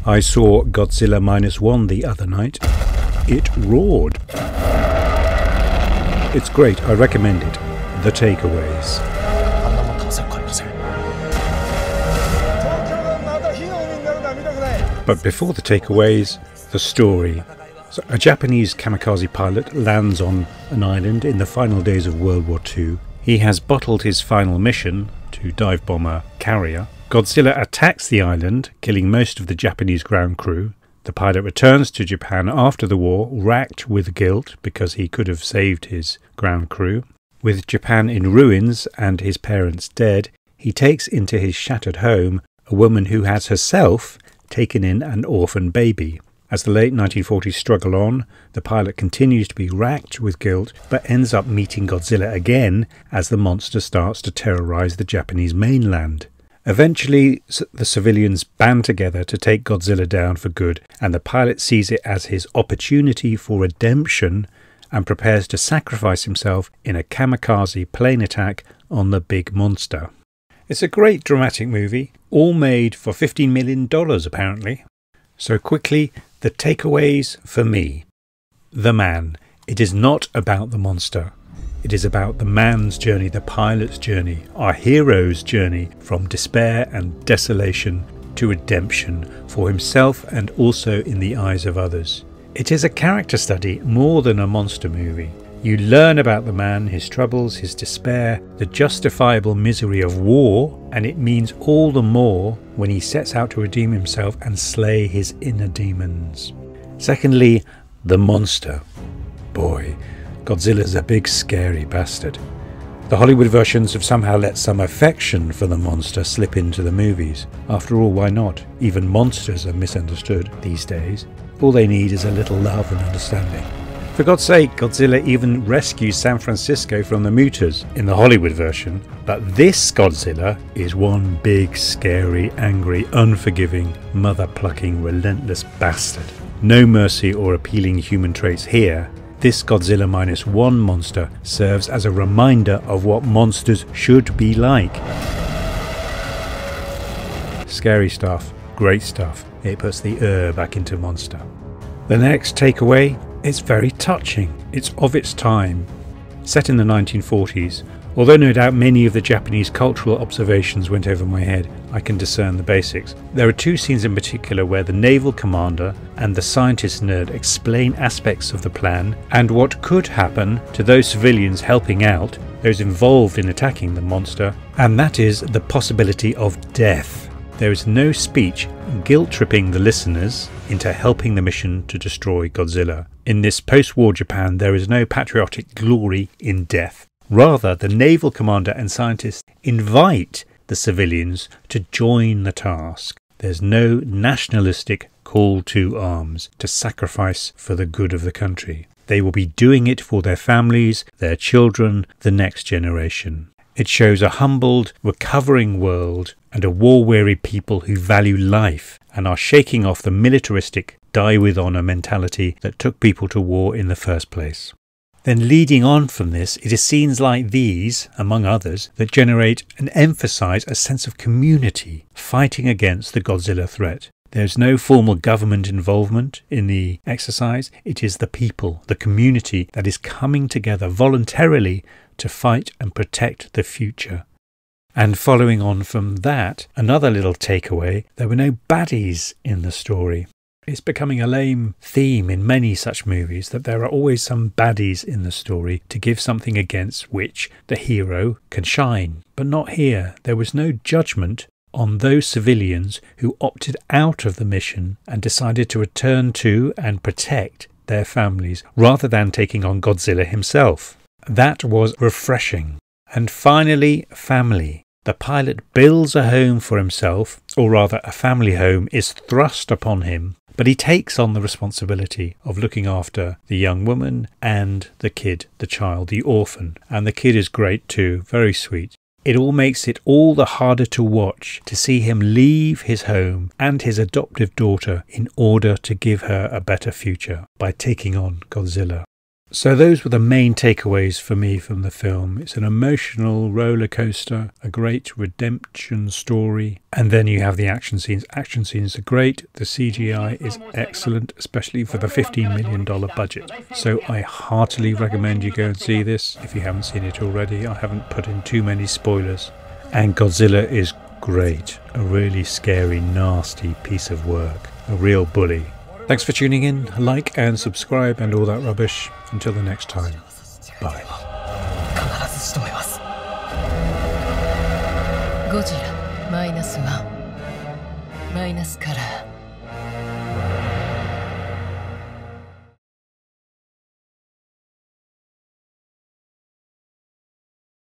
I saw Godzilla Minus One the other night. It roared. It's great, I recommend it. The takeaways. But before the takeaways, the story. So a Japanese kamikaze pilot lands on an island in the final days of World War II. He has bottled his final mission to dive bomb a carrier. Godzilla attacks the island, killing most of the Japanese ground crew. The pilot returns to Japan after the war, racked with guilt because he could have saved his ground crew. With Japan in ruins and his parents dead, he takes into his shattered home a woman who has herself taken in an orphan baby. As the late 1940s struggle on, the pilot continues to be racked with guilt, but ends up meeting Godzilla again as the monster starts to terrorize the Japanese mainland. Eventually, the civilians band together to take Godzilla down for good, and the pilot sees it as his opportunity for redemption and prepares to sacrifice himself in a kamikaze plane attack on the big monster. It's a great dramatic movie, all made for $15 million apparently. So quickly, the takeaways for me. The man. It is not about the monster. It is about the man's journey, the pilot's journey, our hero's journey from despair and desolation to redemption for himself and also in the eyes of others. It is a character study more than a monster movie. You learn about the man, his troubles, his despair, the justifiable misery of war, and it means all the more when he sets out to redeem himself and slay his inner demons. Secondly, the monster. Boy, Godzilla's a big scary bastard. The Hollywood versions have somehow let some affection for the monster slip into the movies. After all, why not? Even monsters are misunderstood these days. All they need is a little love and understanding. For God's sake, Godzilla even rescues San Francisco from the Mutas in the Hollywood version, but this Godzilla is one big, scary, angry, unforgiving, mother-plucking, relentless bastard. No mercy or appealing human traits here. This Godzilla Minus One monster serves as a reminder of what monsters should be like. Scary stuff, great stuff. It puts the back into monster. The next takeaway, it's very touching. It's of its time. Set in the 1940s, although no doubt many of the Japanese cultural observations went over my head, I can discern the basics. There are two scenes in particular where the naval commander and the scientist nerd explain aspects of the plan and what could happen to those civilians helping out, those involved in attacking the monster, and that is the possibility of death. There is no speech guilt-tripping the listeners into helping the mission to destroy Godzilla. In this post-war Japan, there is no patriotic glory in death. Rather, the naval commander and scientists invite the civilians to join the task. There's no nationalistic call to arms, to sacrifice for the good of the country. They will be doing it for their families, their children, the next generation. It shows a humbled, recovering world and a war-weary people who value life and are shaking off the militaristic die-with-honour mentality that took people to war in the first place. Then leading on from this, it is scenes like these, among others, that generate and emphasise a sense of community fighting against the Godzilla threat. There's no formal government involvement in the exercise. It is the people, the community that is coming together voluntarily to fight and protect the future. And following on from that, another little takeaway, there were no baddies in the story. It's becoming a lame theme in many such movies that there are always some baddies in the story to give something against which the hero can shine. But not here. There was no judgment on those civilians who opted out of the mission and decided to return to and protect their families rather than taking on Godzilla himself. That was refreshing. And finally, family. The pilot builds a home for himself, or rather a family home is thrust upon him, but he takes on the responsibility of looking after the young woman and the kid, the child, the orphan. And the kid is great too, very sweet. It all makes it all the harder to watch, to see him leave his home and his adoptive daughter in order to give her a better future by taking on Godzilla. So those were the main takeaways for me from the film. It's an emotional roller coaster, a great redemption story, and then you have the action scenes. Action scenes are great. The CGI is excellent, especially for the $15 million budget. So I heartily recommend you go and see this if you haven't seen it already. I haven't put in too many spoilers. And Godzilla is great. A really scary, nasty piece of work. A real bully. Thanks for tuning in. Like and subscribe and all that rubbish. Until the next time. Bye. Godzilla Minus One マイナスから